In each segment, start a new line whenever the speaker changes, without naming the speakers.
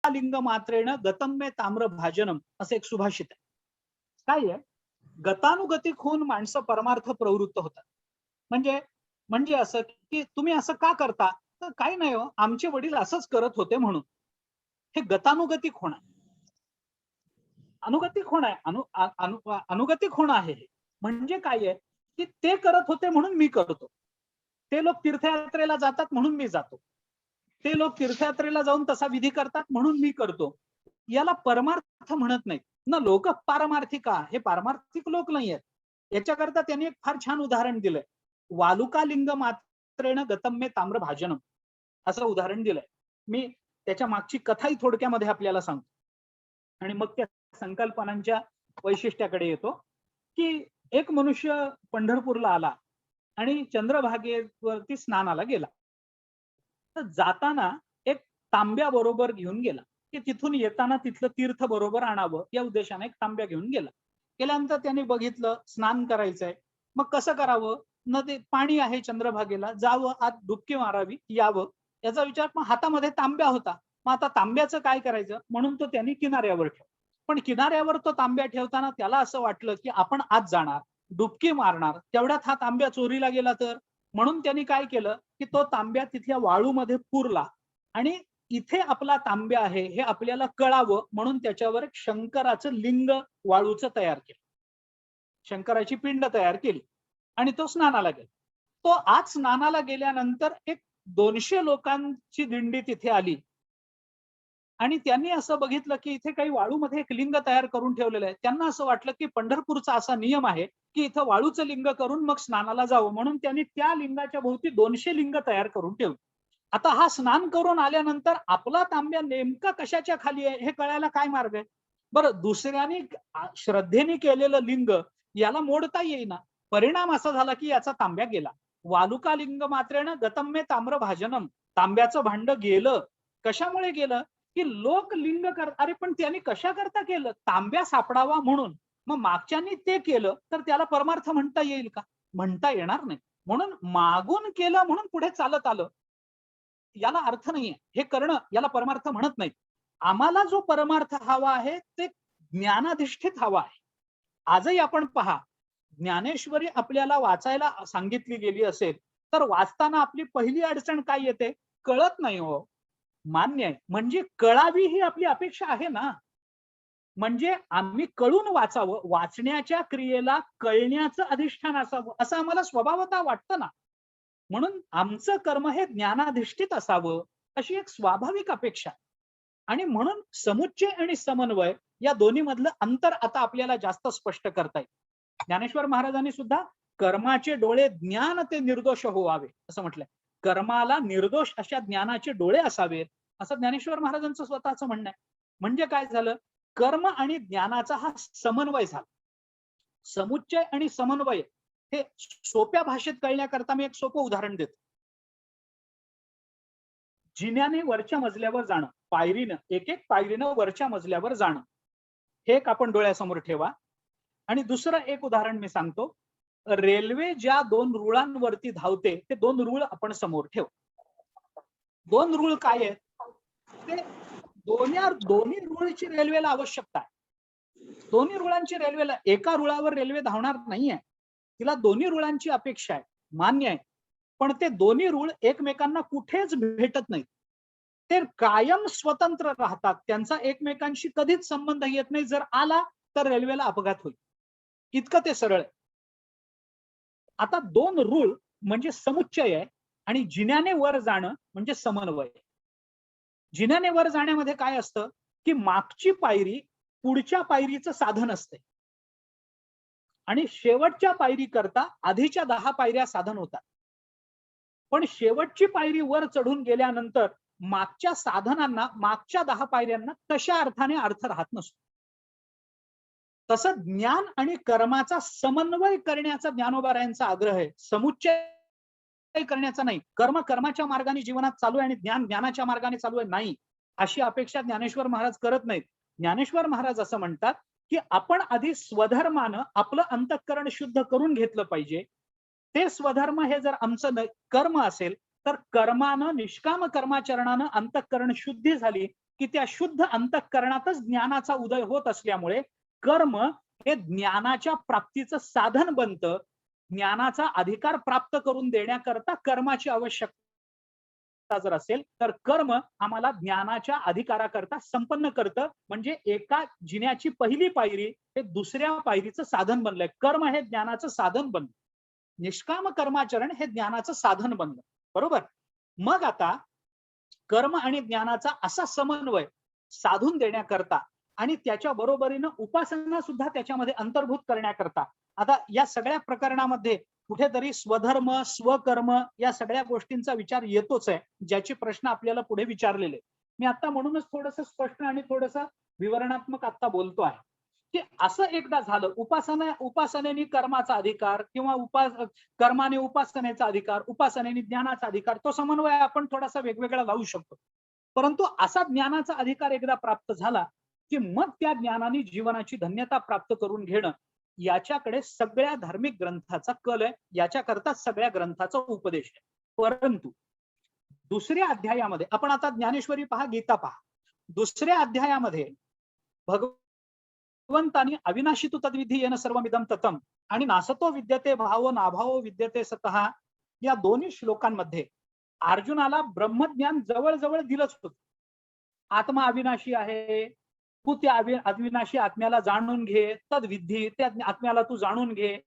लिंग मात्रेण गतम्य ताम्र भाजनम असं एक सुभाषित आहे. काय आहे, गतानुगतिक होऊन माणसं परमार्थ प्रवृत्त होतात. म्हणजे म्हणजे असं की तुम्ही असं का करता, तर काही नाही हो, आमचे वडील असंच करत होते म्हणून. हे गतानुगतिक होणं आहे. अनुगतिक होणं आहे. अनुगतिक होणं आहे हे. म्हणजे काय आहे, की ते करत होते म्हणून मी करतो. ते लोक तीर्थयात्रेला जातात म्हणून मी जातो. ते लोक तीर्थयात्रेला जाऊन तसा विधी करतात म्हणून मी करतो. याला परमार्थ म्हणत नाहीत. ना लोक पारमार्थिका, हे पारमार्थिक लोक नाही आहेत. याच्याकरता त्यांनी एक फार छान उदाहरण दिलंय. वालुका लिंग मात्रेण गतम्य ताम्र भाजनम असं उदाहरण दिलंय. मी त्याच्या मागची कथाही थोडक्यामध्ये आपल्याला सांगतो आणि मग त्या संकल्पनांच्या वैशिष्ट्याकडे येतो. की एक मनुष्य पंढरपूरला आला आणि चंद्रभागेवरती स्नानाला गेला. तर जाताना एक तांब्या बरोबर घेऊन गेला, की तिथून येताना तिथलं तीर्थ बरोबर आणावं या उद्देशाने एक तांब्या घेऊन गेला. गेल्यानंतर त्याने बघितलं स्नान करायचंय, मग कसं करावं, नदीत पाणी आहे चंद्रभागेला, जावं आत डुबकी मारावी यावं याचा विचार. मग हातामध्ये तांब्या होता, मग आता तांब्याचं काय करायचं म्हणून तो त्यांनी किनाऱ्यावर ठेवला. पण किनाऱ्यावर तो तांब्या ठेवताना त्याला असं वाटलं की आपण आत जाणार, डुबकी मारणार, तेवढ्यात हा तांब्या चोरीला गेला तर. म्हणून त्यांनी काय केलं की तो तांब्या तिथल्या वाळूमध्ये पुरला आणि इथे आपला तांब्या आहे हे आपल्याला कळावं म्हणून त्याच्यावर एक शंकराचं लिंग वाळूचं तयार केलं. शंकराची पिंड तयार केली आणि तो स्नानाला गेला. तो आज स्नानाला गेल्यानंतर एक 200 लोकांची दिंडी तिथे आली आणि त्यांनी असं बघितलं की इथे काही वाळूमध्ये एक लिंग तयार करून ठेवलेलं आहे. त्यांना असं वाटलं की पंढरपूरचा असा नियम आहे की इथं वाळूचं लिंग करून मग स्नानाला जावं, म्हणून त्यांनी त्या लिंगाच्या भोवती 200 लिंग तयार करून ठेवली. आता हा स्नान करून आल्यानंतर आपला तांब्या नेमका कशाच्या खाली आहे हे कळायला काय मार्ग आहे. बरं, दुसऱ्याने श्रद्धेने केलेलं लिंग याला मोडता येईना. परिणाम असा झाला की याचा तांब्या गेला. वालुका लिंग मात्रेण गतम्य ताम्र भाजनम, तांब्याचं भांड गेलं. कशामुळे गेलं की लोक लिंग कर, अरे पण त्यांनी कशा करता केलं, तांब्या सापडावा म्हणून. मग मागच्यांनी ते केलं तर त्याला परमार्थ म्हणता येईल का, म्हणता येणार नाही. म्हणून मागून केलं म्हणून पुढे चालत आलं याला अर्थ नाहीये. हे करणं याला परमार्थ म्हणत नाही. आम्हाला जो परमार्थ हवा आहे ते ज्ञानाधिष्ठित हवा आहे. आजही आपण पहा, ज्ञानेश्वरी आपल्याला वाचायला सांगितली गेली असेल तर वाचताना आपली पहिली अडचण काय येते, कळत नाही हो. मान्य आहे, म्हणजे कळावी ही आपली अपेक्षा आहे ना. म्हणजे आम्ही कळून वाचावं, वाचण्याच्या क्रियेला कळण्याचं अधिष्ठान असावं असं आम्हाला स्वभावतः वाटतं ना. म्हणून आमचं कर्म हे ज्ञानाधिष्ठित असावं अशी एक स्वाभाविक अपेक्षा. आणि म्हणून समुच्चय आणि समन्वय या दोन्ही मधलं अंतर आता आपल्याला जास्त स्पष्ट करता येईल. ज्ञानेश्वर महाराजांनी सुद्धा कर्माचे डोळे ज्ञान ते निर्दोष होवावे असं म्हटलंय. कर्माला निर्दोष अशा ज्ञानाचे डोळे असावेत असं ज्ञानेश्वर महाराजांचं स्वतःचं म्हणणं आहे. म्हणजे काय झालं, कर्म आणि ज्ञानाचा हा समन्वय झाला. समुच्चय आणि समन्वय हे सोप्या भाषेत कळण्याकरता मी एक सोपं उदाहरण देतो. जिन्याने वरच्या मजल्यावर जाणं, पायरीनं एक एक पायरीनं वरच्या मजल्यावर जाणं, हे एक आपण डोळ्यासमोर ठेवा. आणि दुसरं एक उदाहरण मी सांगतो. रेल्वे ज्या 2 रुळांवरती धावते ते 2 रुळ आपण समोर ठेव. 2 रुळ काय आहेत, ते दोन्ही रुळची रेल्वेला आवश्यकता आहे. दोन्ही रुळांची रेल्वेला, एका रुळावर रेल्वे धावणार नाहीये, तिला दोन्ही रुळांची अपेक्षा आहे, मान्य आहे. पण ते दोन्ही रुळ एकमेकांना कुठेच भेटत नाहीत. ते कायम स्वतंत्र राहतात, त्यांचा एकमेकांशी कधीच संबंध येत नाही. जर आला तर रेल्वेला अपघात होईल, इतकं ते सरळ आहे. आता 2 रूळ म्हणजे समुच्चय आहे आणि जिन्याने वर जाणं म्हणजे समन्वय. जिन्याने वर जाण्यामध्ये काय असतं की मागची पायरी पुढच्या पायरीचं साधन असते आणि शेवटच्या पायरी करता आधीच्या 10 पायऱ्या साधन होतात. पण शेवटची पायरी वर चढून गेल्यानंतर मागच्या साधनांना, मागच्या 10 पायऱ्यांना तशा अर्थाने अर्थ राहत नसतो. तसं ज्ञान आणि कर्माचा समन्वय करण्याचा ज्ञानोबारायांचा आग्रह आहे, समुच्चय करण्याचा नाही. कर्म कर्माच्या मार्गाने जीवनात चालू आहे आणि ज्ञान ज्ञानाच्या मार्गाने चालू आहे नाही, अशी अपेक्षा ज्ञानेश्वर महाराज करत नाहीत. ज्ञानेश्वर महाराज असं म्हणतात की आपण आधी स्वधर्मानं आपलं अंतःकरण शुद्ध करून घेतलं पाहिजे. ते स्वधर्म हे जर आमचं कर्म असेल तर कर्मानं, निष्काम कर्माचरणानं अंतःकरण शुद्धी झाली की त्या शुद्ध अंतःकरणातच ज्ञानाचा उदय होत असल्यामुळे कर्म हे ज्ञानाच्या प्राप्तीचं साधन बनतं. ज्ञानाचा अधिकार प्राप्त करून देण्याकरता कर्माची आवश्यकता जर असेल तर कर्म आम्हाला ज्ञानाच्या अधिकाराकरता संपन्न करतं. म्हणजे एका जिन्याची पहिली पायरी हे दुसऱ्या पायरीचं साधन बनलंय. कर्म हे ज्ञानाचं साधन बनलं, निष्काम कर्माचरण हे ज्ञानाचं साधन बनलं. बरोबर. मग आता कर्म आणि ज्ञानाचा असा समन्वय साधून देण्याकरता आणि त्याच्या बरोबरीनं उपासना सुद्धा त्याच्यामध्ये अंतर्भूत करण्याकरता आता या सगळ्या प्रकरणामध्ये कुठेतरी स्वधर्म स्वकर्म या सगळ्या गोष्टींचा विचार येतोच आहे, ज्याचे प्रश्न आपल्याला पुढे विचारलेले. मी आता म्हणूनच थोडंसं स्पष्ट आणि थोडंसं विवरणात्मक आता बोलतो आहे की असं एकदा झालं, उपासनेने कर्माचा अधिकार किंवा कर्माने उपासनेचा अधिकार, उपासनेने ज्ञानाचा अधिकार, तो समन्वय आपण थोडासा वेगवेगळा लावू शकतो. परंतु असा ज्ञानाचा अधिकार एकदा प्राप्त झाला की मग त्या ज्ञानाने जीवनाची धन्यता प्राप्त करून घेणं, याच्याकडे सगळ्या धार्मिक ग्रंथाचा कल आहे, याच्याकरता सगळ्या ग्रंथाचा उपदेश आहे. परंतु दुसऱ्या अध्यायामध्ये आपण आता ज्ञानेश्वरी पहा, गीता पहा, दुसऱ्या अध्यायामध्ये भगवंतानी अविनाशी तु तद्विधी येन सर्वमिदं ततम आणि नासतो विद्यते भावो नाभावो विद्यते सतः या दोन्ही श्लोकांमध्ये अर्जुनाला ब्रह्मज्ञान जवळजवळ दिलंच होतं. आत्मा अविनाशी आहे, तू त्या अविनाशी आत्म्याला जाणून घे, तद्विधी त्या आत्म्याला तू जाणून घे.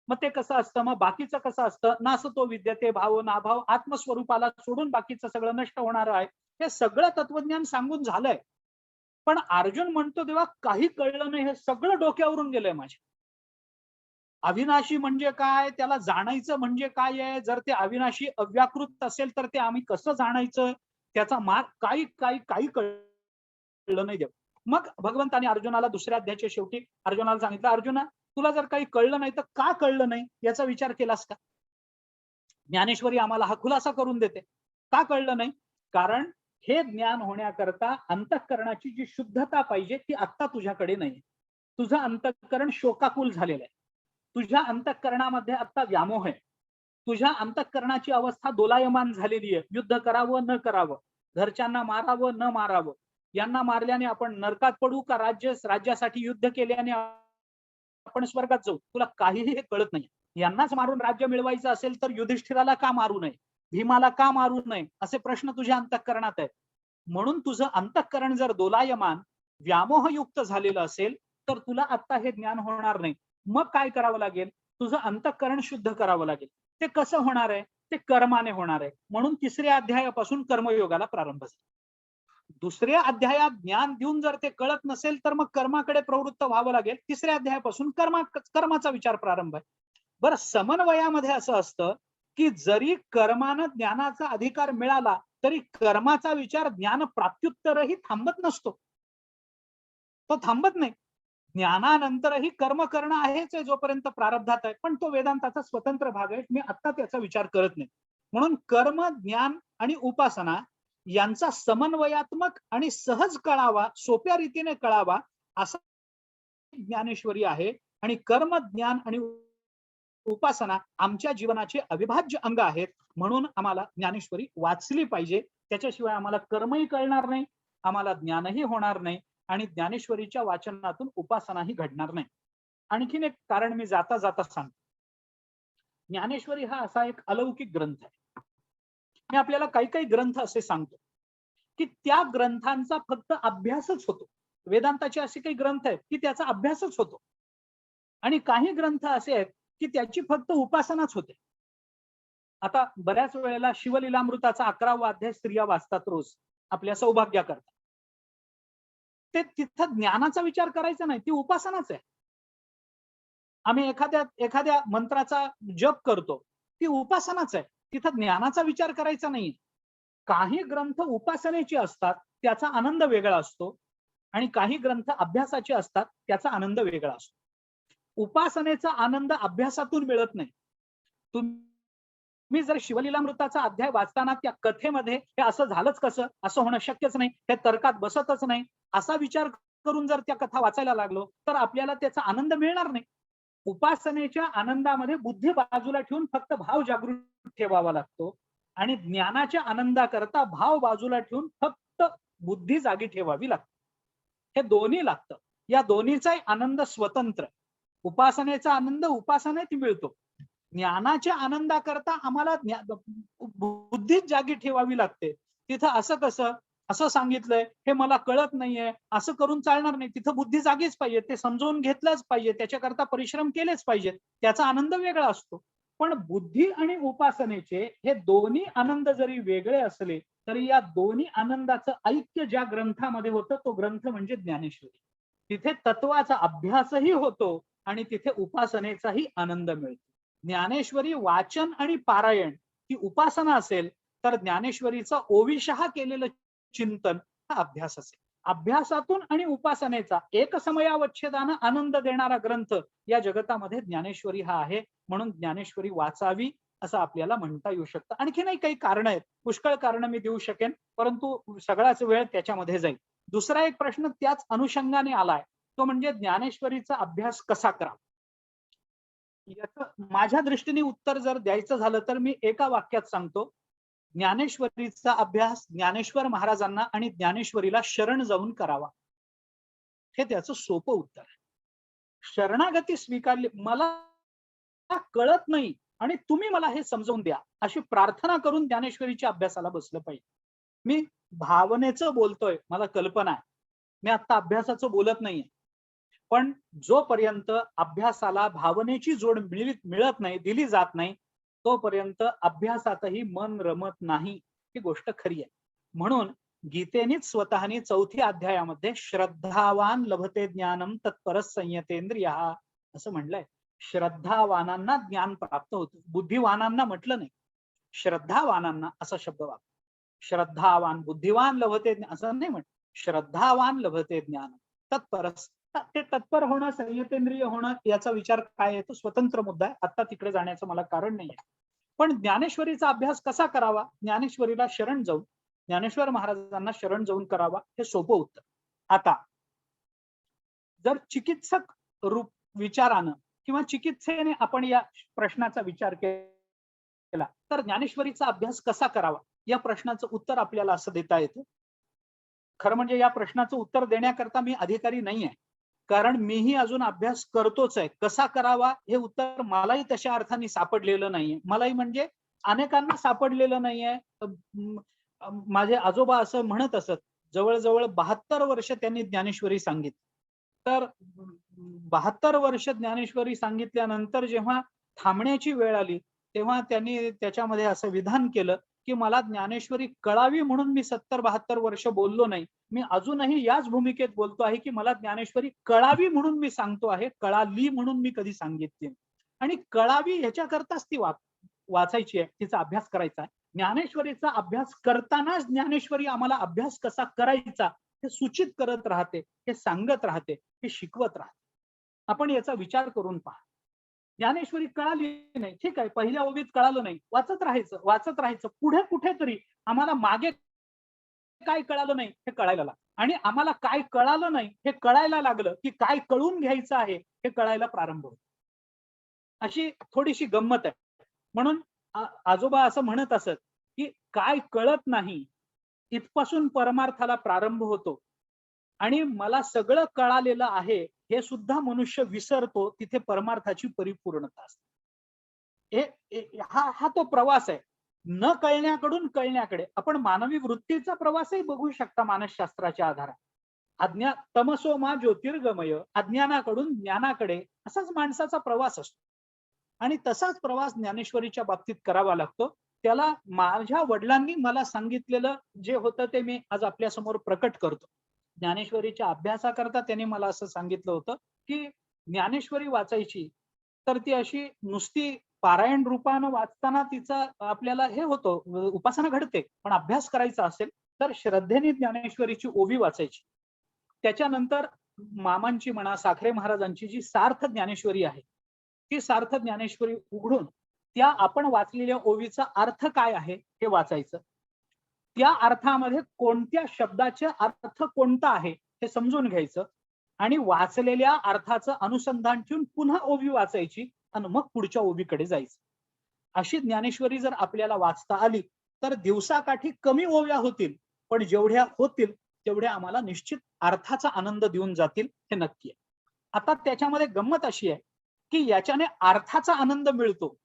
मग ते कसं असतं, मग बाकीचं कसं असतं, नासतो विद्यते भाव नाभाव, आत्मस्वरूपाला सोडून बाकीचं सगळं नष्ट होणार आहे. हे सगळं तत्वज्ञान सांगून झालंय. पण अर्जुन म्हणतो तेव्हा काही कळलं नाही, हे सगळं डोक्यावरून गेलंय माझ्या. अविनाशी म्हणजे काय, त्याला जाणायचं म्हणजे काय आहे, जर ते अविनाशी अव्याकृत असेल तर ते आम्ही कसं जाणायचं, त्याचा मार्ग काही कळलं नाही देव. मग भगवंताने अर्जुनाला दुसऱ्या अध्यायाच्या शेवटी अर्जुनाला सांगितलं, अर्जुना तुला जर काही कळलं नाही तर का कळलं नाही याचा विचार केलास का? ज्ञानेश्वरी आम्हाला हा खुलासा करून देते, का कळलं नाही. कारण हे ज्ञान होण्याकरता अंतःकरणाची जी शुद्धता पाहिजे ती आत्ता तुझ्याकडे नाही. तुझं अंतःकरण शोकाकुल झालेलं आहे, तुझ्या अंतःकरणामध्ये आता व्यामोह आहे, तुझ्या अंतःकरणाची अवस्था दोलायमान झालेली आहे. युद्ध करावं न करावं, घरच्यांना मारावं न मारावं, यांना मारल्याने आपण नरकात पडू का राज्यासाठी युद्ध केल्याने आपण स्वर्गात जाऊ, तुला काहीही हे कळत नाही. यांनाच मारून राज्य मिळवायचं असेल तर युधिष्ठिराला का मारू नये, भीमाला का मारू नये, असे प्रश्न तुझ्या अंतःकरणात आहेत. म्हणून तुझं अंतःकरण जर दोलायमान व्यामोहयुक्त झालेलं असेल तर तुला आता हे ज्ञान होणार नाही. मग काय करावं लागेल, तुझं अंतःकरण शुद्ध करावं लागेल. ते कसं होणार आहे, ते कर्माने होणार आहे. म्हणून तिसऱ्या अध्यायापासून कर्मयोगाला प्रारंभ झाला. दुसऱ्या अध्यायात ज्ञान देऊन जर ते कळत नसेल तर मग कर्माकडे प्रवृत्त व्हावं लागेल. तिसऱ्या अध्यायापासून कर्माचा विचार प्रारंभ आहे. बरं, समन्वयामध्ये असं असतं की जरी कर्मानं ज्ञानाचा अधिकार मिळाला तरी कर्माचा विचार ज्ञान प्राप्त्युत्तरही थांबत नसतो, तो थांबत नाही. ज्ञानानंतरही कर्म करणं आहेच आहे जोपर्यंत प्रारब्धात आहे, पण तो वेदांताचा स्वतंत्र भाग आहे, मी आता त्याचा विचार करत नाही. म्हणून कर्म ज्ञान आणि उपासना यांचा समन्वयात्मक आणि सहज कळावा, सोप्या रीतीने कळावा असा ज्ञानेश्वरी आहे. आणि कर्म ज्ञान आणि उपासना आमच्या जीवनाचे अविभाज्य अंग आहेत. म्हणून आम्हाला ज्ञानेश्वरी वाचली पाहिजे. त्याच्याशिवाय आम्हाला कर्मही कळणार नाही, आम्हाला ज्ञानही होणार नाही आणि ज्ञानेश्वरीच्या वाचनातून उपासनाही घडणार नाही. आणखीन एक कारण मी जाता जाता सांगतो. ज्ञानेश्वरी हा असा एक अलौकिक ग्रंथ आहे. मी आपल्याला काही ग्रंथ असे सांगतो की त्या ग्रंथांचा फक्त अभ्यासच होतो. वेदांताचे असे काही ग्रंथ आहेत की त्याचा अभ्यासच होतो आणि काही ग्रंथ असे आहेत की त्याची फक्त उपासनाच होते. आता बऱ्याच वेळेला शिवलीलामृताचा 11वा अध्याय स्त्रिया वाचतात रोज आपल्या सौभाग्याकरता. ते तिथं ज्ञानाचा विचार करायचा नाही, ती उपासनाच आहे. आम्ही एखाद्या मंत्राचा जप करतो, ती उपासनाच आहे, तिथं ज्ञानाचा विचार करायचा नाही. काही ग्रंथ उपासनेचे असतात, त्याचा आनंद वेगळा असतो आणि काही ग्रंथ अभ्यासाचे असतात, त्याचा आनंद वेगळा असतो. उपासनेचा आनंद अभ्यासातून मिळत नाही. तुम्ही जर शिवलीलामृताचा अध्याय वाचताना त्या कथेमध्ये हे असं झालंच कसं, असं होणं शक्यच नाही, हे तर्कात बसतच नाही, असा विचार करून जर त्या कथा वाचायला लागलो तर आपल्याला त्याचा आनंद मिळणार नाही. उपासनेच्या आनंदामध्ये बुद्धी बाजूला ठेवून फक्त भाव जागृत ठेवावा लागतो आणि ज्ञानाच्या आनंदाकरता भाव बाजूला ठेवून फक्त बुद्धी जागी ठेवावी लागते. हे दोन्ही लागतं. या दोन्हीचाही आनंद स्वतंत्र. उपासनेचा आनंद उपासनेत मिळतो. ज्ञानाच्या आनंदाकरता आम्हाला बुद्धीच जागी ठेवावी लागते. तिथं असं कसं, असं सांगितलंय, हे मला कळत नाहीये, असं करून चालणार नाही. तिथं बुद्धी जागीच पाहिजे, ते समजून घेतलंच पाहिजे, त्याच्याकरता परिश्रम केलेच पाहिजेत. त्याचा आनंद वेगळा असतो. पण बुद्धी आणि उपासनेचे हे दोन्ही आनंद जरी वेगळे असले तरी या दोन्ही आनंदाचं ऐक्य ज्या ग्रंथामध्ये होतं तो ग्रंथ म्हणजे ज्ञानेश्वरी. तिथे तत्वाचा अभ्यासही होतो आणि तिथे उपासनेचाही आनंद मिळतो. ज्ञानेश्वरी वाचन आणि पारायण ही उपासना असेल तर ज्ञानेश्वरीचा ओविशः केलेलं चिंतन हा अभ्यास असेल. अभ्यासातून आणि उपासनेचा एकसमयावच्छेदानं आनंद देणारा ग्रंथ या जगतामध्ये ज्ञानेश्वरी हा आहे. म्हणून ज्ञानेश्वरी वाचावी असं आपल्याला म्हणता येऊ शकतं. आणखीनही काही कारण आहेत, पुष्कळ कारण मी देऊ शकेन, परंतु सगळाच वेळ त्याच्यामध्ये जाईल. दुसरा एक प्रश्न त्याच अनुषंगाने आलाय, तो म्हणजे ज्ञानेश्वरीचा अभ्यास कसा करावा. याचं माझ्या दृष्टीने उत्तर जर द्यायचं झालं तर मी एका वाक्यात सांगतो, ज्ञानेश्वरीचा अभ्यास ज्ञानेश्वर महाराजांना आणि ज्ञानेश्वरीला शरण जाऊन करावा. हे त्याचं सोपं उत्तर आहे. शरणागती स्वीकारली, मला कळत नाही आणि तुम्ही मला हे समजून द्या, अशी प्रार्थना करून ज्ञानेश्वरीच्या अभ्यासाला बसलं पाहिजे. मी भावनेचं बोलतोय, मला कल्पना आहे, मी आता अभ्यासाचं बोलत नाहीये. पण जोपर्यंत अभ्यासाला भावनेची जोड मिळत नाही, दिली जात नाही, तोपर्यंत अभ्यासातही मन रमत नाही, ही गोष्ट खरी आहे. म्हणून गीतेनेच स्वतःनी 4थ्या अध्यायामध्ये श्रद्धावान लभते ज्ञानम तत्परस संयतेंद्रिय असं म्हणलंय. श्रद्धावानांना ज्ञान प्राप्त होतं. बुद्धिवानांना म्हटलं नाही, श्रद्धावानांना असा शब्द वापर. श्रद्धावान बुद्धिवान लभते असं नाही म्हटलं, श्रद्धावान लभते ज्ञान तत्परस. ते तत्पर होणं, संयतेंद्रिय होणं याचा विचार काय आहे तो स्वतंत्र मुद्दा आहे, आता तिकडे जाण्याचं मला कारण नाही आहे. पण ज्ञानेश्वरीचा अभ्यास कसा करावा, ज्ञानेश्वरीला शरण जाऊन, ज्ञानेश्वर महाराजांना शरण जाऊन करावा, हे सोपं उत्तर. आता जर चिकित्सक रूप विचारानं किंवा चिकित्सेने आपण या प्रश्नाचा विचार केला तर ज्ञानेश्वरीचा अभ्यास कसा करावा या प्रश्नाचं उत्तर आपल्याला असं देता येतं. खरं म्हणजे या प्रश्नाचं उत्तर देण्याकरता मी अधिकारी नाही आहे, कारण मीही अजून अभ्यास करतोच आहे. कसा करावा हे उत्तर मलाही तशा अर्थाने सापडलेलं नाहीये. मलाही म्हणजे अनेकांना सापडलेलं नाहीये. माझे आजोबा असं म्हणत असत, जवळजवळ 72 वर्ष त्यांनी ज्ञानेश्वरी सांगितली. तर 72 वर्ष ज्ञानेश्वरी सांगितल्यानंतर जेव्हा थांबण्याची वेळ आली तेव्हा त्यांनी त्याच्यामध्ये असं विधान केलं की मला ज्ञानेश्वरी कळावी म्हणून मी 70-72 वर्ष बोललो नाही, मी अजूनही याच भूमिकेत बोलतो आहे की मला ज्ञानेश्वरी कळावी म्हणून मी सांगतो आहे, कळाली म्हणून मी कधी सांगितली. आणि कळावी ह्याच्याकरताच ती वाचायची आहे, तिचा अभ्यास करायचा आहे. ज्ञानेश्वरीचा अभ्यास करतानाच ज्ञानेश्वरी आम्हाला अभ्यास कसा करायचा हे सूचित करत राहते, हे सांगत राहते, हे शिकवत राहते. आपण याचा विचार करून पहा. ज्ञानेश्वरी कळाली नाही, ठीक आहे, पहिल्या ओवीत कळालं नाही, वाचत राहायचं. पुढे कुठेतरी आम्हाला मागे काय कळालं नाही हे कळायला लागलं, आणि आम्हाला काय कळालं नाही हे कळायला लागलं की काय कळून घ्यायचं आहे हे कळायला प्रारंभ होतो. अशी थोडीशी गंमत आहे. म्हणून आजोबा असं म्हणत असत की काय कळत नाही इथपासून परमार्थाला प्रारंभ होतो, आणि मला सगळं कळालेलं आहे हे सुद्धा मनुष्य विसरतो, तिथे परमार्थाची परिपूर्णता असते. हा तो प्रवास आहे, न कळण्याकडून कळण्याकडे. आपण मानवी वृत्तीचा प्रवासही बघू शकता मानसशास्त्राच्या आधारात. तमसो मा ज्योतिर्गमय, अज्ञानाकडून ज्ञानाकडे, असाच माणसाचा प्रवास असतो. आणि तसाच प्रवास ज्ञानेश्वरीच्या बाबतीत करावा लागतो. त्याला माझ्या वडिलांनी मला सांगितलेलं जे होतं ते मी आज आपल्या समोर प्रकट करतो. ज्ञानेश्वरीच्या अभ्यासाकरता त्यांनी मला असं सांगितलं होतं की ज्ञानेश्वरी वाचायची तर ती अशी नुसती पारायण रूपानं वाचताना तिचा आपल्याला हे होतं, उपासना घडते, पण अभ्यास करायचा असेल तर श्रद्धेने ज्ञानेश्वरीची ओवी वाचायची. त्याच्यानंतर मामांची म्हणा, साखरे महाराजांची जी सार्थ ज्ञानेश्वरी आहे ती सार्थ ज्ञानेश्वरी उघडून त्या आपण वाचलेल्या ओवीचा अर्थ काय आहे हे वाचायचं. त्या अर्थामध्ये कोणत्या शब्दाचा अर्थ कोणता आहे हे समजून घ्यायचं, आणि वाचलेल्या अर्थाचं अनुसंधान ठेवून पुन्हा ओवी वाचायची आणि मग पुढच्या ओवीकडे जायचं. अशी ज्ञानेश्वरी जर आपल्याला वाचता आली तर दिवसाकाठी कमी ओव्या होतील, पण जेवढ्या होतील तेवढे आम्हाला निश्चित अर्थाचा आनंद देऊन जातील, हे नक्की आहे. आता त्याच्यामध्ये गंमत अशी आहे की याच्याने अर्थाचा आनंद मिळतो,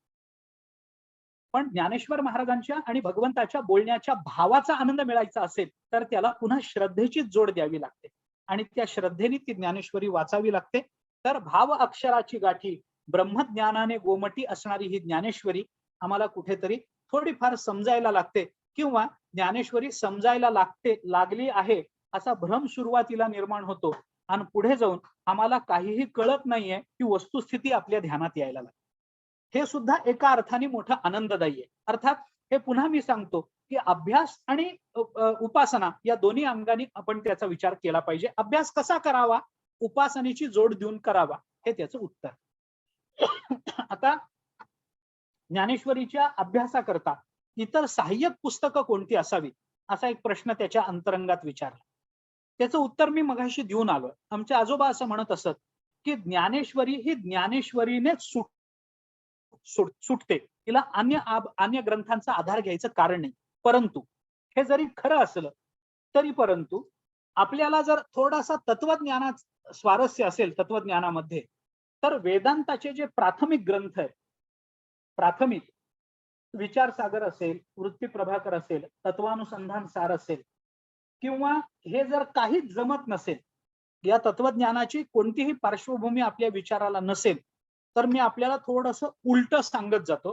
पण ज्ञानेश्वर महाराजांच्या आणि भगवंताच्या बोलण्याच्या भावाचा आनंद मिळायचा असेल तर त्याला पुन्हा श्रद्धेची जोड द्यावी लागते आणि त्या श्रद्धेने ती ज्ञानेश्वरी वाचावी लागते. तर भाव अक्षराची गाठी ब्रह्मज्ञानाने गोमटी असणारी ही ज्ञानेश्वरी आम्हाला कुठेतरी थोडीफार समजायला लागते, किंवा ज्ञानेश्वरी समजायला लागली आहे असा भ्रम सुरुवातीला निर्माण होतो आणि पुढे जाऊन आम्हाला काहीही कळत नाहीये की वस्तुस्थिती आपल्या ध्यानात यायला लागते. हे सुद्धा एका अर्थाने मोठं आनंददायी आहे. अर्थात हे पुन्हा मी सांगतो की अभ्यास आणि उपासना या दोन्ही अंगाने आपण त्याचा विचार केला पाहिजे. अभ्यास कसा करावा, उपासनेची जोड देऊन करावा, हे त्याचं उत्तर. आता ज्ञानेश्वरीच्या अभ्यासाकरता इतर सहाय्यक पुस्तकं कोणती असावीत असा एक प्रश्न त्याच्या अंतरंगात विचारला. त्याचं उत्तर मी मगाशी देऊन आलो. आमचे आजोबा असं म्हणत असत की ज्ञानेश्वरी ही ज्ञानेश्वरीनेच सुटते, तिला अन्य ग्रंथांचा आधार घ्यायचं कारण नाही. परंतु हे जरी खरं असलं तरी परंतु आपल्याला जर थोडासा तत्वज्ञानात स्वारस्य असेल तत्वज्ञानामध्ये, तर वेदांताचे जे प्राथमिक ग्रंथ आहेत, प्राथमिक विचारसागर असेल, वृत्ती प्रभाकर असेल, तत्वानुसंधान सार असेल, किंवा हे जर काहीच जमत नसेल, या तत्वज्ञानाची कोणतीही पार्श्वभूमी आपल्या विचाराला नसेल, तर मी आपल्याला थोडंसं उलट सांगत जातो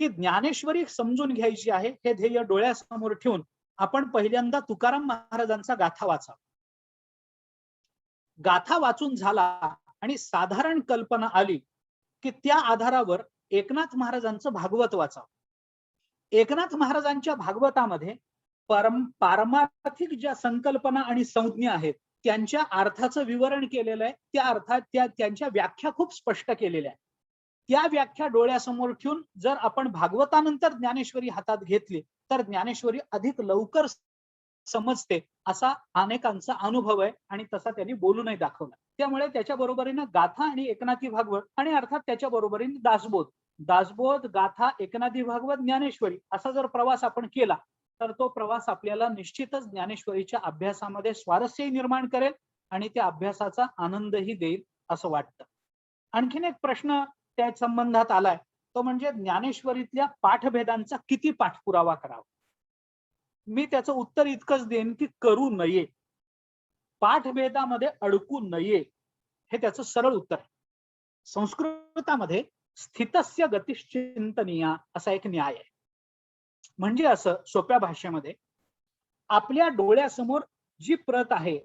की ज्ञानेश्वरी समजून घ्यायची आहे हे ध्येय डोळ्यासमोर ठेवून आपण पहिल्यांदा तुकाराम महाराजांचा गाथा वाचावा. गाथा वाचून झाला आणि साधारण कल्पना आली की त्या आधारावर एकनाथ महाराजांचं भागवत वाचावं. एकनाथ महाराजांच्या भागवतामध्ये पारमार्थिक ज्या संकल्पना आणि संज्ञा आहेत त्यांच्या अर्थाचं विवरण केलेलं आहे. त्या अर्थात त्यांच्या व्याख्या खूप स्पष्ट केलेल्या आहेत. त्या व्याख्या डोळ्यासमोर ठेवून जर आपण भागवतानंतर ज्ञानेश्वरी हातात घेतली तर ज्ञानेश्वरी अधिक लवकर समजते असा अनेकांचा अनुभव आहे आणि तसा त्यांनी बोलूनही दाखवला. त्यामुळे त्याच्या बरोबरीनं गाथा आणि एकनाथी भागवत आणि अर्थात त्याच्या बरोबरीने दासबोध गाथा एकनाथी भागवत ज्ञानेश्वरी असा जर प्रवास आपण केला तर तो प्रवास आपल्याला निश्चितच ज्ञानेश्वरीच्या अभ्यासामध्ये स्वारस्यही निर्माण करेल आणि त्या अभ्यासाचा आनंदही देईल असं वाटतं. आणखीन एक प्रश्न त्या संबंधात आलाय, तो म्हणजे ज्ञानेश्वरीतल्या पाठभेदांचा किती पाठपुरावा करावा. मी त्याचं उत्तर इतकंच देईन की करू नये, पाठभेदामध्ये अडकू नये, हे त्याचं सरळ उत्तर आहे. संस्कृतामध्ये स्थितस्य गतिश्चिंतनीया असा एक न्याय आहे. म्हणजे असं सोप्या भाषेमध्ये, आपल्या डोळ्यासमोर जी प्रत आहे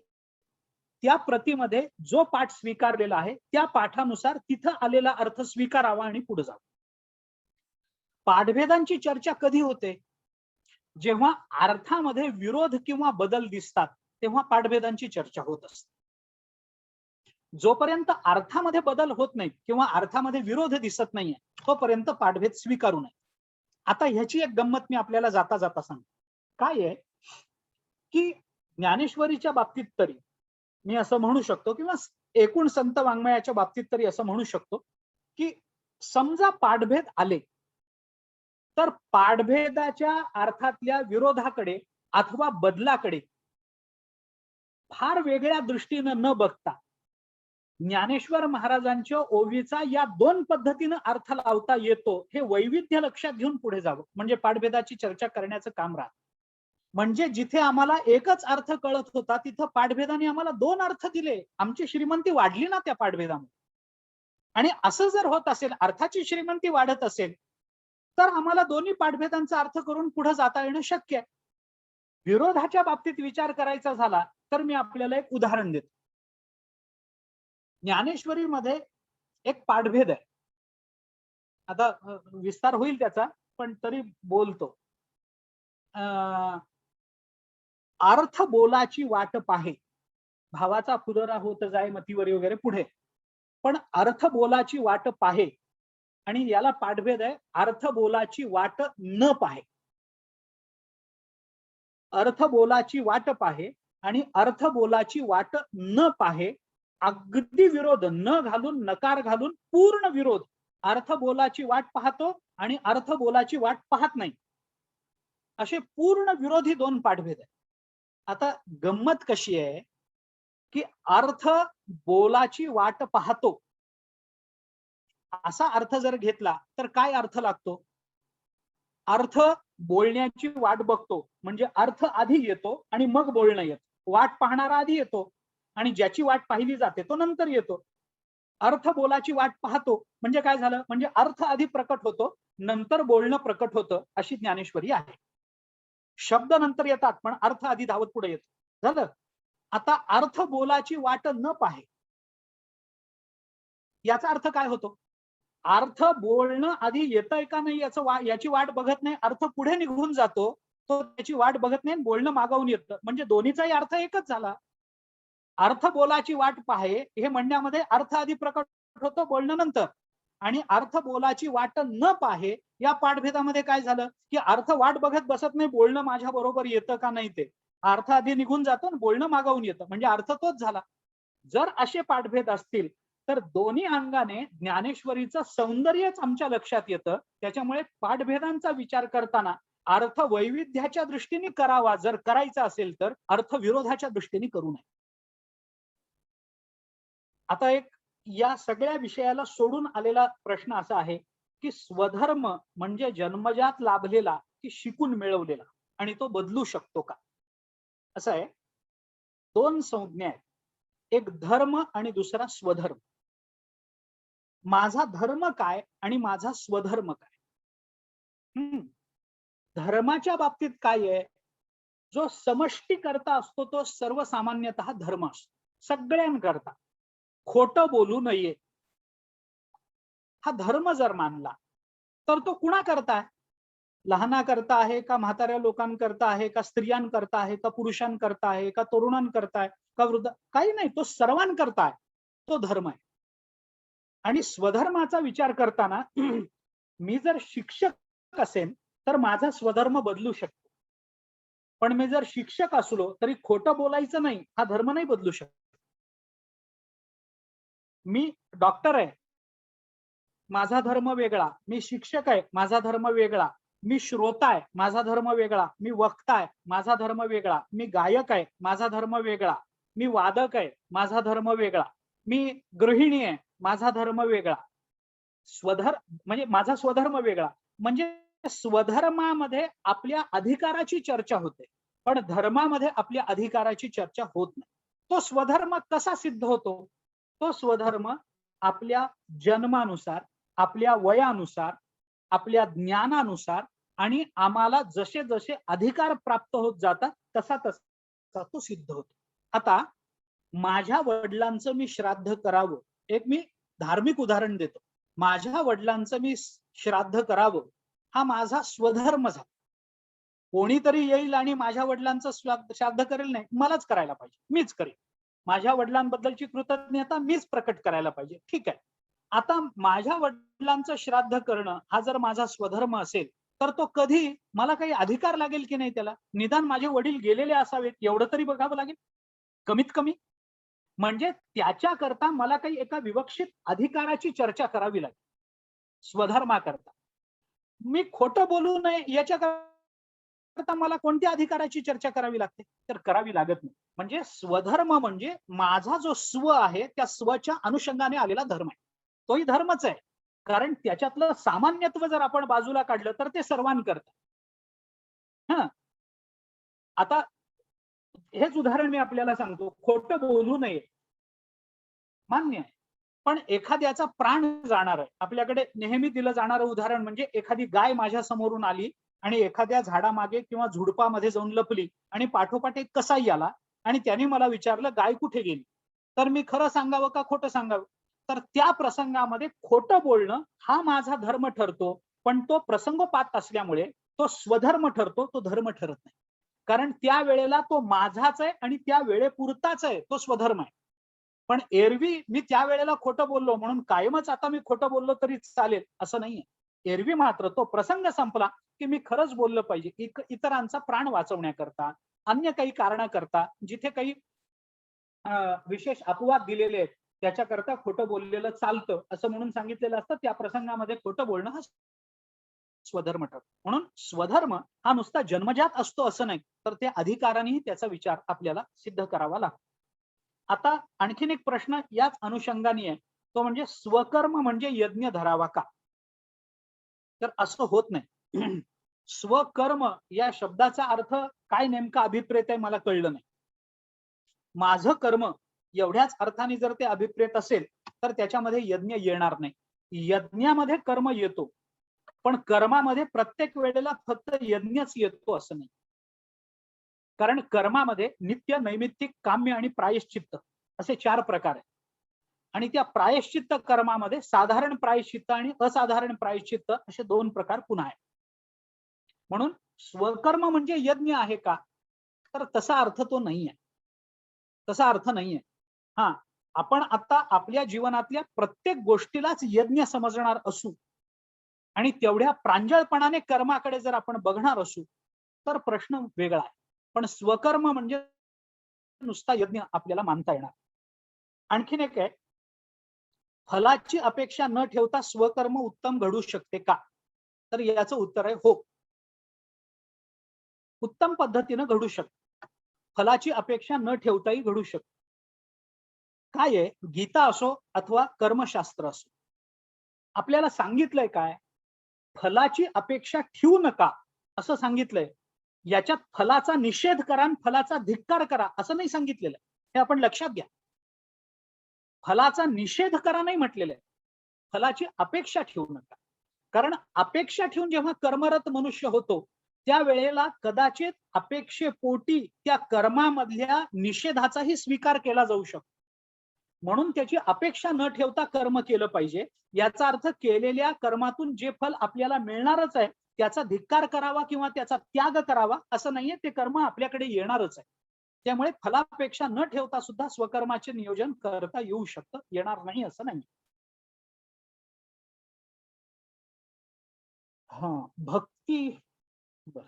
त्या प्रतीमध्ये जो पाठ स्वीकारलेला आहे त्या पाठानुसार तिथं आलेला अर्थ स्वीकारावा आणि पुढे जावा. पाठभेदांची चर्चा कधी होते, जेव्हा अर्थामध्ये विरोध किंवा बदल दिसतात तेव्हा पाठभेदांची चर्चा होत असते. जोपर्यंत अर्थामध्ये बदल होत नाही किंवा अर्थामध्ये विरोध दिसत नाहीये तोपर्यंत पाठभेद स्वीकारू नये. आता ह्याची एक गंमत मी आपल्याला जाता जाता सांगतो. काय आहे की ज्ञानेश्वरीच्या बाबतीत तरी मी असं म्हणू शकतो, किंवा एकूण संत वाङ्मयाच्या बाबतीत तरी असं म्हणू शकतो की समजा पाठभेद आले तर पाठभेदाच्या अर्थातल्या विरोधाकडे अथवा बदलाकडे फार वेगळ्या दृष्टीनं न बघता ज्ञानेश्वर महाराजांच्या ओवीचा या दोन पद्धतीनं अर्थ लावता येतो हे वैविध्य लक्षात घेऊन पुढे जावं, म्हणजे पाठभेदाची चर्चा करण्याचं काम राहत. म्हणजे जिथे आम्हाला एकच अर्थ कळत होता तिथं पाठभेदाने आम्हाला दोन अर्थ दिले, आमची श्रीमंती वाढली ना त्या पाठभेदामुळे. आणि असं जर होत असेल, अर्थाची श्रीमंती वाढत असेल, तर आम्हाला दोन्ही पाठभेदांचा अर्थ करून पुढे जाता येणं शक्य आहे. विरोधाच्या बाबतीत विचार करायचा झाला तर मी आपल्याला एक उदाहरण देतो. ज्ञानेश्वरीमध्ये एक पाठभेद आहे, आता विस्तार होईल त्याचा पण तरी बोलतो. अर्थ बोलाची वाट पाहे, भावाचा फुलोरा होत जाय मतीवर वगैरे पुढे, पण अर्थ बोलाची वाट पाहे आणि याला पाठभेद आहे अर्थ बोलाची वाट न पाहे. अर्थ बोलाची वाट पाहे आणि अर्थ बोलाची वाट न पाहे, अगदी विरोध, न घालून नकार घालून पूर्ण विरोध. अर्थ बोलाची वाट पाहतो आणि अर्थ बोलाची वाट पाहत नाही, असे पूर्ण विरोधी दोन पाठभेद आहेत. आता गंमत कशी आहे की अर्थ बोलाची वाट पाहतो असा अर्थ जर घेतला तर काय अर्थ लागतो? अर्थ बोलण्याची वाट बघतो म्हणजे अर्थ आधी येतो आणि मग बोलणं येतं. वाट पाहणारा आधी येतो आणि ज्याची वाट पाहिली जाते तो नंतर येतो. अर्थ बोलाची वाट पाहतो म्हणजे काय झालं? म्हणजे अर्थ आधी प्रकट होतो, नंतर बोलणं प्रकट होतं, अशी ज्ञानेश्वरी आहे. शब्द नंतर येतात पण अर्थ आधी धावत पुढे येतो. झालं. आता अर्थ बोलाची वाट न पाहे याचा अर्थ काय होतो? अर्थ बोलणं आधी येतंय का नाही याची वाट बघत नाही, अर्थ पुढे निघून जातो, तो त्याची वाट बघत नाही, बोलणं मागवून येतं. म्हणजे दोन्हीचाही अर्थ एकच झाला. अर्थ बोलाची वाट पाहे हे म्हणण्यामध्ये अर्थ आधी प्रकट होतो, बोलणं नंतर. आणि अर्थ बोलाची वाट न पाहे या पाठभेदामध्ये काय झालं की अर्थ वाट बघत बसत नाही, बोलणं माझ्या बरोबर येतं का नाही ते. अर्थ आधी निघून जातो आणि बोलणं मागवून येतं, म्हणजे अर्थ तोच झाला. जर असे पाठभेद असतील तर दोन्ही अंगाने ज्ञानेश्वरीचं सौंदर्यच आमच्या लक्षात येतं. त्याच्यामुळे पाठभेदांचा विचार करताना अर्थ वैविध्याच्या दृष्टीने करावा, जर करायचा असेल तर अर्थ विरोधाच्या दृष्टीने करू नये. आता एक या सगळ्या विषयाला सोडून आलेला प्रश्न असा आहे की स्वधर्म म्हणजे जन्मजात लाभलेला की शिकून मिळवलेला, आणि तो बदलू शकतो का? असं आहे, दोन संज्ञा आहेत, एक धर्म आणि दुसरा स्वधर्म. माझा धर्म काय आणि माझा स्वधर्म काय? धर्माच्या बाबतीत काय आहे? जो समष्टी करता असतो तो सर्वसामान्यतः धर्म असतो, सगळ्यांकरता. खोटं बोलू नये हा धर्म जर मानला तर तो कुणा करता आहे? लहानाकरता आहे का, म्हाताऱ्या लोकांकरता आहे का, स्त्रियांकरता आहे का, पुरुषांकरता आहे का, तरुणांकरता आहे का, वृद्ध, काही नाही, तो सर्वांकरता आहे, तो धर्म आहे. आणि स्वधर्माचा विचार करताना मी जर शिक्षक असेन तर माझा स्वधर्म बदलू शकतो, पण मी जर शिक्षक असलो तरी खोटं बोलायचं नाही हा धर्म नाही बदलू शकत. मी डॉक्टर आहे, माझा धर्म वेगळा, मी शिक्षक आहे, माझा धर्म वेगळा, मी श्रोता आहे, माझा धर्म वेगळा, मी वक्ता आहे, माझा धर्म वेगळा, मी गायक आहे, माझा धर्म वेगळा, मी वादक आहे, माझा धर्म वेगळा, मी गृहिणी आहे, माझा धर्म वेगळा. म्हणजे माझा स्वधर्म वेगळा. म्हणजे स्वधर्मामध्ये आपल्या अधिकाराची चर्चा होते, पण धर्मामध्ये आपल्या अधिकाराची चर्चा होत नाही. तो स्वधर्म कसा सिद्ध होतो? तो स्वधर्म आपल्या जन्मानुसार, आपल्या वयानुसार, आपल्या ज्ञानानुसार आणि आम्हाला जसे जसे अधिकार प्राप्त होत जातात तसा तसा तो सिद्ध होतो. आता माझ्या वडिलांचं मी श्राद्ध करावं, एक मी धार्मिक उदाहरण देतो. माझ्या वडिलांचं मी श्राद्ध करावं हा माझा स्वधर्म झाला. कोणीतरी येईल आणि माझ्या वडिलांचं श्राद्ध करेल नाही, मलाच करायला पाहिजे, मीच करेन. माझ्या वडिलांबद्दलची कृतज्ञता मीच प्रकट करायला पाहिजे. ठीक आहे. आता माझ्या वडिलांचं श्राद्ध करणं हा जर माझा स्वधर्म असेल तर तो कधी मला काही अधिकार लागेल की नाही त्याला? निदान माझे वडील गेलेले असावेत एवढं तरी बघावं लागेल कमीत कमी. म्हणजे त्याच्याकरता मला काही एका विवक्षित अधिकाराची चर्चा करावी लागेल स्वधर्माकरता. मी खोटं बोलू नये याच्याकरता मला कोणत्या अधिकाराची चर्चा करावी लागते? तर करावी लागत नाही. म्हणजे स्वधर्म म्हणजे माझा जो स्व आहे त्या स्वच्या अनुषंगाने आलेला धर्म आहे, तोही धर्मच आहे. कारण त्याच्यातलं सामान्यत्व जर आपण बाजूला काढलं तर ते सर्वांकरता. हा, आता हेच उदाहरण मी आपल्याला सांगतो, खोटं बोलू नये मान्य आहे, पण एखाद्याचा प्राण जाणार आहे. आपल्याकडे नेहमी दिलं जाणारं उदाहरण म्हणजे एखादी गाय माझ्या समोरून आली आणि एखाद्या झाडामागे किंवा झुडपामध्ये जाऊन लपली आणि पाठोपाठ एक कसाई आला आणि त्याने मला विचारलं गाय कुठे गेली? तर मी खरं सांगावं का खोटं सांगावं? तर त्या प्रसंगामध्ये खोटं बोलणं हा माझा धर्म ठरतो, पण तो प्रसंगोपात असल्यामुळे तो स्वधर्म ठरतो, तो धर्म ठरत नाही. कारण त्या वेळेला तो माझाच आहे आणि त्या वेळेपुरताच आहे, तो स्वधर्म आहे. पण एरवी मी त्या वेळेला खोटं बोललो म्हणून कायमच आता मी खोटं बोललो तरी चालेल असं नाहीये. एरवी मात्र तो प्रसंग संपला की मी खरंच बोललं पाहिजे, इतरांचा प्राण वाचवण्याकरता, अन्य काही कारणाकरता, जिथे काही विशेष अपवाद दिलेले आहेत त्याच्याकरता खोटं बोललेलं चालतं असं म्हणून सांगितलेलं असतं. त्या प्रसंगामध्ये खोटं बोलणं हा स्वधर्म ठरतो. म्हणून स्वधर्म हा नुसता जन्मजात असतो असं नाही, तर ते अधिकारानेही त्याचा विचार आपल्याला सिद्ध करावा लागतो. आता आणखीन एक प्रश्न याच अनुषंगाने आहे, तो म्हणजे स्वकर्म म्हणजे यज्ञ धरावा का? तर असं होत नाही. स्वकर्म या शब्दाचा अर्थ काय नेमका अभिप्रेत आहे मला कळलं नाही. माझं कर्म एवढ्याच अर्थाने जर ते अभिप्रेत असेल तर त्याच्यामध्ये यज्ञ येणार नाही. यज्ञामध्ये कर्म येतो, पण कर्मामध्ये प्रत्येक वेळेला फक्त यज्ञच येतो असं नाही. कारण कर्मामध्ये नित्य, नैमित्तिक, काम्य आणि प्रायश्चित्त असे 4 प्रकार आहेत. आणि त्या प्रायश्चित्त कर्मामध्ये साधारण प्रायश्चित्त आणि असाधारण प्रायश्चित्त असे 2 प्रकार पुन्हा आहेत. म्हणून स्वकर्म म्हणजे यज्ञ आहे का? तर तसा अर्थ तो नाहीये. तसा अर्थ नाहीये. हा, आपण आता आपल्या जीवनातल्या प्रत्येक गोष्टीलाच यज्ञ समजणार असू आणि तेवढ्या प्रांजळपणाने कर्माकडे जर आपण बघणार असू तर प्रश्न वेगळा आहे. पण स्वकर्म म्हणजे नुसता यज्ञ आपल्याला मानता येणार. आणखीन एक आहे, फलाची अपेक्षा न ठेवता स्वकर्म उत्तम घडू शकते का? तर याचं उत्तर आहे हो, उत्तम पद्धतीनं घडू शकते. फलाची अपेक्षा न ठेवताही घडू शकते. काय आहे, गीता असो अथवा कर्मशास्त्र असो, आपल्याला सांगितलंय काय? फलाची अपेक्षा ठेवू नका असं सांगितलंय. याच्यात फलाचा निषेध करा आणि फलाचा धिक्कार करा असं नाही सांगितलेलं. हे आपण लक्षात घ्या. फलाचा निषेध करा नाही म्हटलेलं आहे, फलाची अपेक्षा ठेवू नका. कारण अपेक्षा ठेवून जेव्हा कर्मरत मनुष्य होतो त्यावेळेला कदाचित अपेक्षेपोटी त्या कर्मामधल्या निषेधाचाही स्वीकार केला जाऊ शकतो. म्हणून त्याची अपेक्षा न ठेवता कर्म केलं पाहिजे. याचा अर्थ केलेल्या कर्मातून जे फल आपल्याला मिळणारच आहे त्याचा धिक्कार करावा किंवा त्याचा त्याग करावा असं नाहीये. ते कर्म आपल्याकडे येणारच आहे. त्यामुळे फलापेक्षा न ठेवता सुद्धा स्वकर्माचे नियोजन करता येऊ शकतं, येणार नाही असं नाही. हा, भक्ती, बर,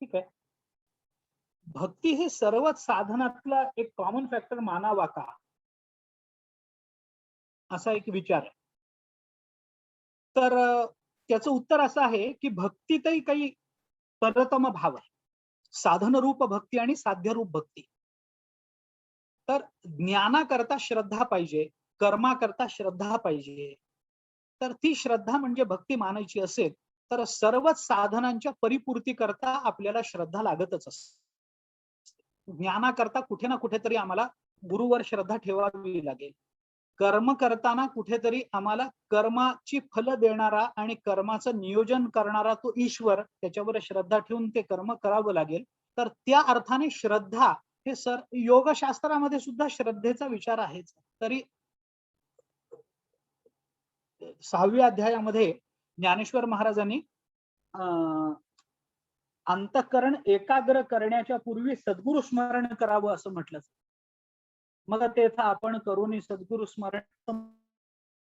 ठीक आहे. भक्ती हे सर्वच साधनातला एक कॉमन फॅक्टर मानावा का, असा एक विचार आहे. तर त्याचं उत्तर असं आहे की भक्तीतही काही परतम भाव आहे. साधनरूप भक्ती आणि साध्यरूप भक्ती. तर ज्ञानाकरता श्रद्धा पाहिजे, कर्माकरता श्रद्धा पाहिजे. तर ती श्रद्धा म्हणजे भक्ती मानायची असेल तर सर्वच साधनांच्या परिपूर्ती करता आपल्याला श्रद्धा लागतच असते. ज्ञानाकरता कुठे ना कुठेतरी आम्हाला गुरुवर श्रद्धा ठेवावी लागेल. कर्म करताना कुठेतरी आम्हाला कर्माची फल देणारा आणि कर्माचं नियोजन करणारा तो ईश्वर, त्याच्यावर श्रद्धा ठेवून ते कर्म करावं लागेल. तर त्या अर्थाने श्रद्धा हे योगशास्त्रामध्ये सुद्धा श्रद्धेचा विचार आहेच. तरी 6व्या अध्यायामध्ये ज्ञानेश्वर महाराजांनी अंतःकरण एकाग्र करण्याच्या पूर्वी सद्गुरु स्मरण करावं असं म्हटलं. मग तेथा आपण करून सद्गुरु स्मरण,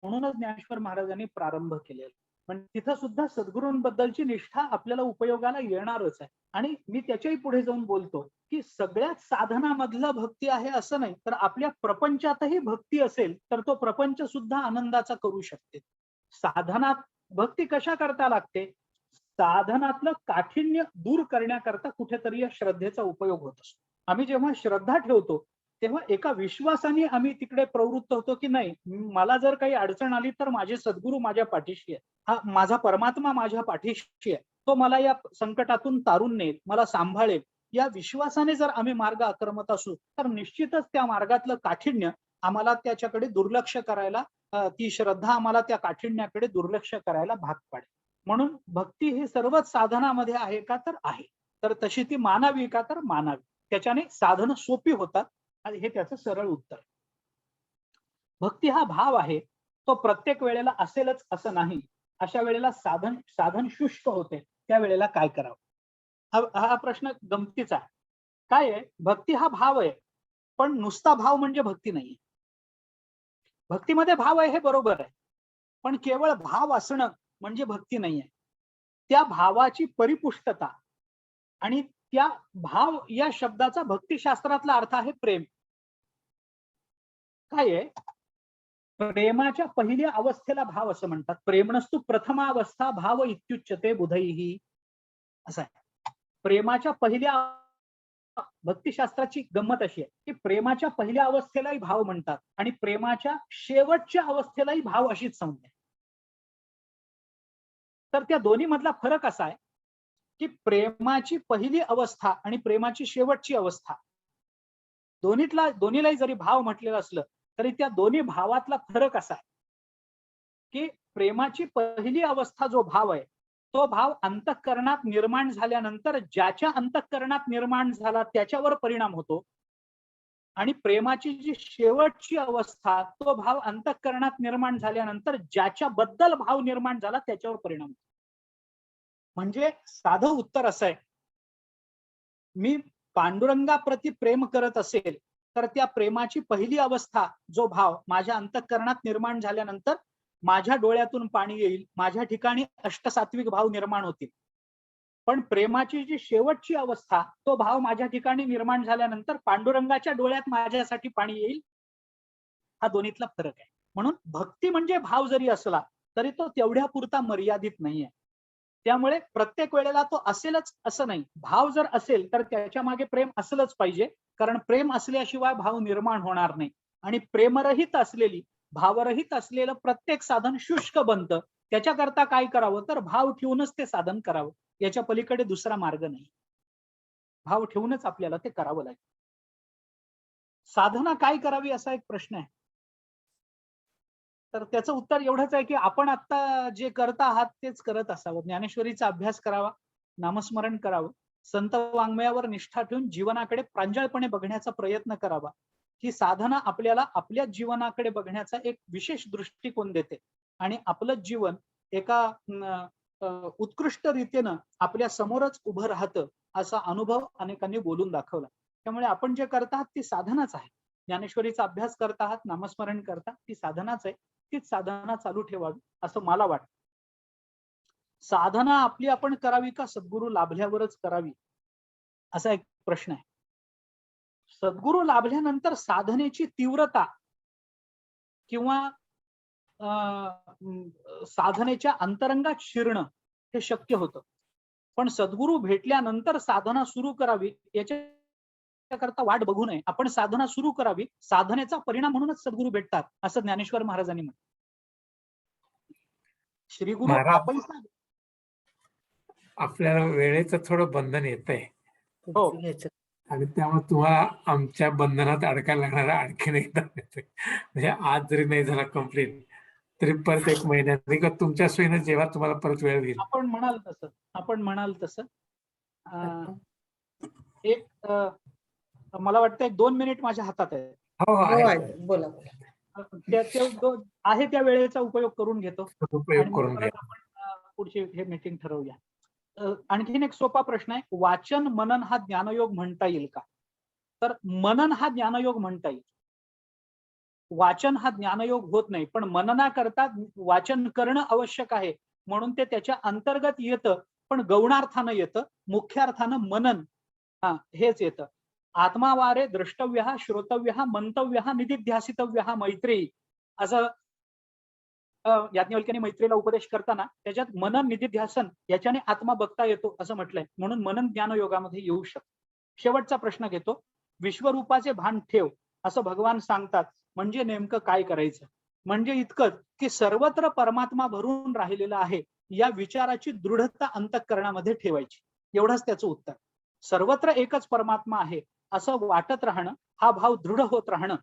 म्हणूनच ज्ञानेश्वर महाराजांनी प्रारंभ केलेला. पण तिथं सुद्धा सद्गुरूंबद्दलची निष्ठा आपल्याला उपयोगाला येणारच आहे. आणि मी त्याच्याही पुढे जाऊन बोलतो की सगळ्याच साधनामधलं भक्ती आहे असं नाही, तर आपल्या प्रपंचातही भक्ती असेल तर तो प्रपंच सुद्धा आनंदाचा करू शकते. साधनात भक्ती कशा करता लागते? साधनातलं काठिण्य दूर करण्याकरता कुठेतरी या श्रद्धेचा उपयोग होत असतो. आम्ही जेव्हा श्रद्धा ठेवतो तेव्हा एका विश्वासाने आम्ही तिकडे प्रवृत्त होतो की नाही, मला जर काही अडचण आली तर माझे सद्गुरू माझ्या पाठीशी आहे, हा माझा परमात्मा माझ्या पाठीशी आहे, तो मला या संकटातून तारून नेईल, मला सांभाळेल. या विश्वासाने जर आम्ही मार्ग आक्रमत असू तर निश्चितच त्या मार्गातलं काठिण्य आम्हाला त्याच्याकडे दुर्लक्ष करायला, ती श्रद्धा आम्हाला त्या काठिण्याकडे दुर्लक्ष करायला भाग पाडेल. म्हणून भक्ती ही सर्वच साधनामध्ये आहे का, तर आहे. तर तशी ती मानावी का, तर मानावी. त्याच्याने साधनं सोपी होतात आणि हे त्याचं सरळ उत्तर. भक्ती हा भाव आहे, तो प्रत्येक वेळेला असेलच असं नाही. अशा वेळेला साधन शुष्क होते, त्या वेळेला काय करावं, हा प्रश्न गमतीचा आहे. काय आहे, भक्ती हा भाव आहे, पण नुसता भाव म्हणजे भक्ती नाहीये. भक्तीमध्ये भाव आहे हे बरोबर आहे, पण केवळ भाव असणं म्हणजे भक्ती नाहीये. त्या भावाची परिपुष्टता, आणि त्या भाव या शब्दाचा भक्तिशास्त्रातला अर्थ आहे प्रेम. काय आहे, प्रेमाच्या पहिल्या अवस्थेला भाव असं म्हणतात. प्रेमणस्तु प्रथमावस्था भाव इत्युच्यते बुधैही, असं आहे. प्रेमाच्या पहिल्या भक्तिशास्त्राची गंमत अशी आहे की प्रेमाच्या पहिल्या अवस्थेलाही भाव म्हणतात आणि प्रेमाच्या शेवटच्या अवस्थेलाही भाव अशीच संज्ञा आहे. तर त्या दोन्ही मधला फरक असा आहे की प्रेमाची पहिली अवस्था आणि प्रेमाची शेवटची अवस्था दोन्हीलाही जरी भाव म्हटलेलं असलं तरी त्या दोन्ही भावातला फरक असा आहे की प्रेमाची पहिली अवस्था जो भाव आहे तो भाव अंतःकरणात निर्माण झाल्यानंतर ज्याच्या अंतःकरणात निर्माण झाला त्याच्यावर परिणाम होतो आणि प्रेमाची जी शेवटची अवस्था तो भाव अंतःकरणात निर्माण झाल्यानंतर ज्याच्याबद्दल भाव निर्माण झाला त्याच्यावर परिणाम होतो. म्हणजे साधं उत्तर असं आहे, मी पांडुरंगाप्रती प्रेम करत असेल तर त्या प्रेमाची पहिली अवस्था जो भाव माझ्या अंतःकरणात निर्माण झाल्यानंतर माझ्या डोळ्यातून पाणी येईल, माझ्या ठिकाणी अष्टसात्विक भाव निर्माण होतील. पण प्रेमाची जी शेवटची अवस्था तो भाव माझ्या ठिकाणी निर्माण झाल्यानंतर पांडुरंगाच्या डोळ्यात माझ्यासाठी पाणी येईल. हा दोन्हीतला फरक आहे. म्हणून भक्ती म्हणजे भाव जरी असला तरी तो तेवढ्या पुरता मर्यादित नाहीये. त्यामुळे प्रत्येक वेळेला तो असेलच असं नाही. भाव जर असेल तर त्याच्या मागे प्रेम असलंच पाहिजे, कारण प्रेम असल्याशिवाय भाव निर्माण होणार नाही. आणि प्रेमरहित असलेली भावरहित असलेलं प्रत्येक साधन शुष्क बनतं. त्याच्याकरता काय करावं तर भाव ठेवूनच ते साधन करावं. याच्या पलीकडे दुसरा मार्ग नाही. भाव ठेवूनच आपल्याला ते करावं लागेल. साधना काय करावी असा एक प्रश्न आहे. तर त्याचं उत्तर एवढंच आहे की आपण आता जे करत आहात तेच करत असावं. ज्ञानेश्वरीचा अभ्यास करावा, नामस्मरण करावं, संत वाङ्मयावर निष्ठा ठेवून जीवनाकडे प्रांजळपणे बघण्याचा प्रयत्न करावा. ही साधना आपल्याला आपल्या जीवनाकडे बघण्याचा एक विशेष दृष्टिकोन देते आणि आपलं जीवन एका उत्कृष्ट रीतीनं आपल्या समोरच उभं राहतं असा अनुभव अनेकांनी बोलून दाखवला. त्यामुळे आपण जे करत आहात ती साधनाच आहे. ज्ञानेश्वरीचा अभ्यास करत आहात, नामस्मरण करता, ती साधनाच आहे. तीच साधना चालू ठेवावी असं मला वाटतं. साधना आपली आपण करावी का सद्गुरू लाभल्यावरच करावी असा एक प्रश्न आहे. सद्गुरू लाभल्यानंतर साधनेची तीव्रता किंवा साधनेच्या अंतरंगात शिरणं हे शक्य होतं. पण सद्गुरू भेटल्यानंतर साधना सुरू करावी याच्याकरता वाट बघू नये. आपण साधना सुरू करावी, साधनेचा परिणाम म्हणूनच सद्गुरू भेटतात असं ज्ञानेश्वर महाराजांनी म्हटलं. श्री गुरु आपण
आपल्याला वेळेचं थोडं बंधन येतंय.
हो.
आणि त्यामुळे तुम्हाला आमच्या बंधनात अडकायला लागणारा आणखीन एकदा येतोय. म्हणजे आज जरी नाही झाला कम्प्लीट तरी परत एक महिन्यात किंवा तुमच्या सोयीनं जेव्हा तुम्हाला परत वेळ होईल.
आपण म्हणाल तसं एक मला वाटतं 2 मिनिट माझ्या हातात आहे.
हो,
बोला.
आहे त्या वेळेचा उपयोग करून घेतो.
उपयोग करून घ्या.
आपण पुढची हे मीटिंग ठरवूया. आणखीन एक सोपा प्रश्न आहे, वाचन मनन हा ज्ञानयोग म्हणता येईल का? तर मनन हा ज्ञानयोग म्हणता येईल. वाचन हा ज्ञानयोग होत नाही, पण मननाकरता वाचन करणं आवश्यक आहे म्हणून ते त्याच्या अंतर्गत येतं, पण गौणार्थानं येतं. मुख्यार्थानं मनन हेच येतं. आत्मावारे द्रष्टव्य श्रोतव्य मंतव्य निधिध्यासितव्य मैत्री असं याज्ञवल्क्याने मैत्रीला उपदेश करताना त्याच्यात मनन निधिध्यासन याच्याने आत्मा बघता येतो असं म्हटलंय. म्हणून मनन ज्ञानयोगामध्ये येऊ शकतं. शेवटचा प्रश्न घेतो. विश्वरूपाचे भान ठेव असं भगवान सांगतात म्हणजे नेमकं काय करायचं? म्हणजे इतकंच की सर्वत्र परमात्मा भरून राहिलेला आहे या विचाराची दृढता अंतःकरणामध्ये ठेवायची. एवढंच त्याचं उत्तर. सर्वत्र एकच परमात्मा आहे असं वाटत राहणं, हा भाव दृढ होत राहणं,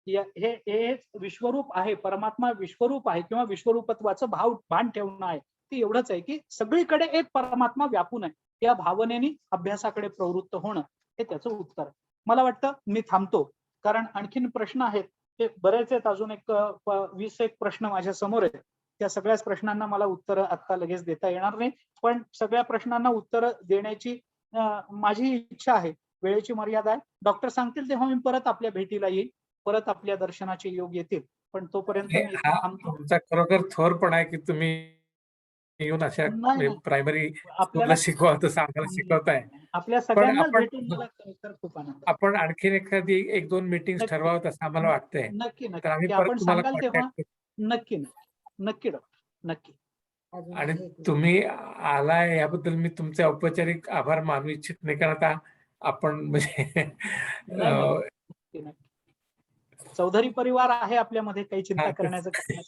हे विश्वरूप आहे, परमात्मा विश्वरूप आहे किंवा विश्वरूपत्वाचं भान ठेवणं आहे. ते एवढंच आहे की सगळीकडे एक परमात्मा व्यापून आहे. या भावनेने अभ्यासाकडे प्रवृत्त होणं हे त्याचं उत्तर आहे. मला वाटतं मी थांबतो, कारण आणखीन प्रश्न आहेत ते बरेच आहेत. अजून एक 20 प्रश्न माझ्या समोर आहेत. त्या सगळ्याच प्रश्नांना मला उत्तर आता लगेच देता येणार नाही, पण सगळ्या प्रश्नांना उत्तर देण्याची माझी इच्छा आहे. वेळेची मर्यादा आहे. डॉक्टर सांगतील तेव्हा मी परत आपल्या भेटीला येईल, परत आपल्या दर्शनाचे योग येतील. पण तोपर्यंत मी इथे थांबतो.
तुमचा खरोखर थोरपण आहे की तुम्ही येऊन अशा प्रायमरी स्कूलला शिकवा तसं आम्हाला शिकवताय.
आपल्या सगळ्यांनाच
आपण-
भेटून मला खरोखर खूप आनंद झाला.
आपण आणखीन एखादी 1-2 मीटिंग्स
नक्की.
ठरवावं असं आम्हाला वाटतंय.
नक्की
तर
नक्की
आम्ही
की
परत
आपण
तुम्हाला
सांगाल तेव्हा
कॉन्टॅक्ट
नक्की नक्की नक्की डॉक्टर नक्की.
आणि तुम्ही आलाय याबद्दल मी तुमचे औपचारिक आभार मानू इच्छित नाही, कारण आता आपण म्हणजे
नाही नाही नक्की नक्की. चौधरी परिवार आहे आपल्यामध्ये, काही चिंता
हा,
करण्याचं कारण नाही.